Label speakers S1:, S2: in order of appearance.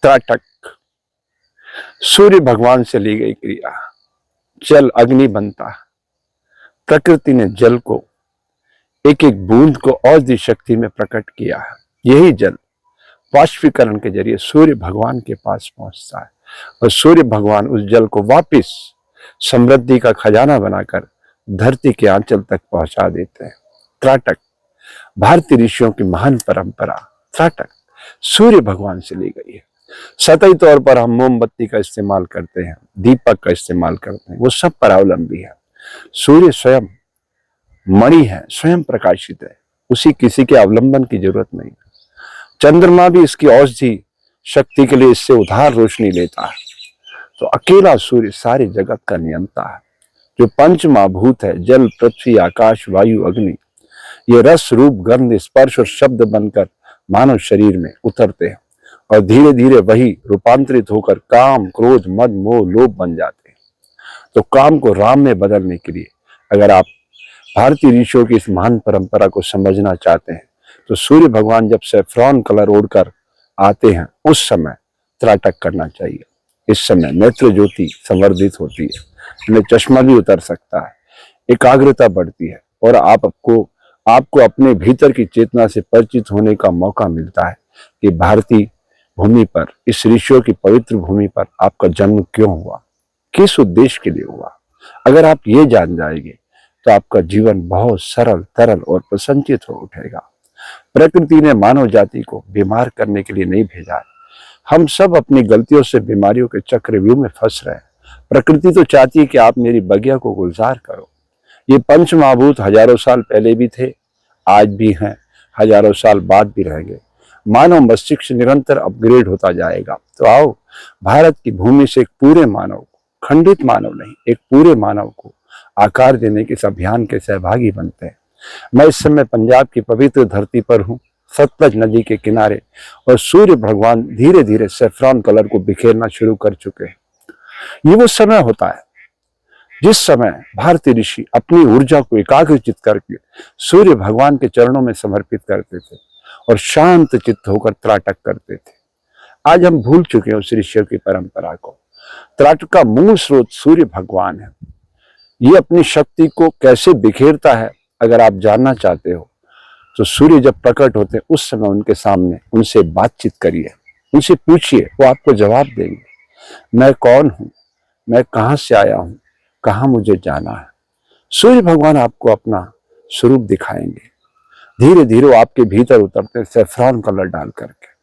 S1: त्राटक सूर्य भगवान से ली गई क्रिया। जल अग्नि बनता है। प्रकृति ने जल को एक एक बूंद को औषधि शक्ति में प्रकट किया है। यही जल वाष्पीकरण के जरिए सूर्य भगवान के पास पहुंचता है और सूर्य भगवान उस जल को वापिस समृद्धि का खजाना बनाकर धरती के आंचल तक पहुंचा देते हैं। त्राटक भारतीय ऋषियों की महान परंपरा। त्राटक सूर्य भगवान से ली गई है। सतही तौर पर हम मोमबत्ती का इस्तेमाल करते हैं, दीपक का इस्तेमाल करते हैं, वो सब परावलंबी है। सूर्य स्वयं मणि है, स्वयं प्रकाशित है, उसी किसी के अवलंबन की जरूरत नहीं है। चंद्रमा भी इसकी औषधि शक्ति के लिए इससे उधार रोशनी लेता है। तो अकेला सूर्य सारे जगत का नियंता है। जो पंच महाभूत है, जल पृथ्वी आकाश वायु अग्नि, ये रस रूप गंध स्पर्श और शब्द बनकर मानव शरीर में उतरते हैं और धीरे धीरे वही रूपांतरित होकर काम क्रोध मद मोह लोभ बन जाते हैं। तो काम को राम में बदलने के लिए अगर आप भारतीय ऋषियों की इस महान परंपरा को समझना चाहते हैं तो सूर्य भगवान जब सैफ्रॉन कलर ओढ़कर आते हैं उस समय त्राटक करना चाहिए। इस समय नेत्र ज्योति संवर्धित होती है, इन्हें चश्मा भी उतर सकता है, एकाग्रता बढ़ती है और आपको अपने भीतर की चेतना से परिचित होने का मौका मिलता है कि भारतीय भूमि पर, इस ऋषियों की पवित्र भूमि पर आपका जन्म क्यों हुआ, किस उद्देश्य के लिए हुआ। अगर आप ये जान जाएंगे तो आपका जीवन बहुत सरल तरल और प्रसन्नचित हो उठेगा। प्रकृति ने मानव जाति को बीमार करने के लिए नहीं भेजा है। हम सब अपनी गलतियों से बीमारियों के चक्रव्यूह में फंस रहे हैं। प्रकृति तो चाहती है कि आप मेरी बगिया को गुलजार करो। ये पंच महाभूत हजारों साल पहले भी थे, आज भी हैं, हजारों साल बाद भी रहेंगे। मानव मस्तिष्क निरंतर अपग्रेड होता जाएगा। तो आओ भारत की भूमि से एक पूरे मानव को, खंडित मानव नहीं, एक पूरे मानव को आकार देने के इस अभियान के सहभागी बनते हैं। मैं इस समय पंजाब की पवित्र धरती पर हूँ, सतलज नदी के किनारे, और सूर्य भगवान धीरे धीरे सैफ्रॉन कलर को बिखेरना शुरू कर चुके हैं। ये वो समय होता है जिस समय भारतीय ऋषि अपनी ऊर्जा को एकाग्रचित करके सूर्य भगवान के चरणों में समर्पित करते थे और शांत चित्त होकर त्राटक करते थे। आज हम भूल चुके हैं उस ऋषियों की परंपरा को। त्राटक का मूल स्रोत सूर्य भगवान है। ये अपनी शक्ति को कैसे बिखेरता है अगर आप जानना चाहते हो तो सूर्य जब प्रकट होते हैं उस समय उनके सामने उनसे बातचीत करिए, उनसे पूछिए, वो आपको जवाब देंगे। मैं कौन हूँ, मैं कहाँ से आया हूँ, कहाँ मुझे जाना है। सूर्य भगवान आपको अपना स्वरूप दिखाएंगे। धीरे धीरे वो आपके भीतर उतरते हैं सैफ्रॉन कलर डाल करके।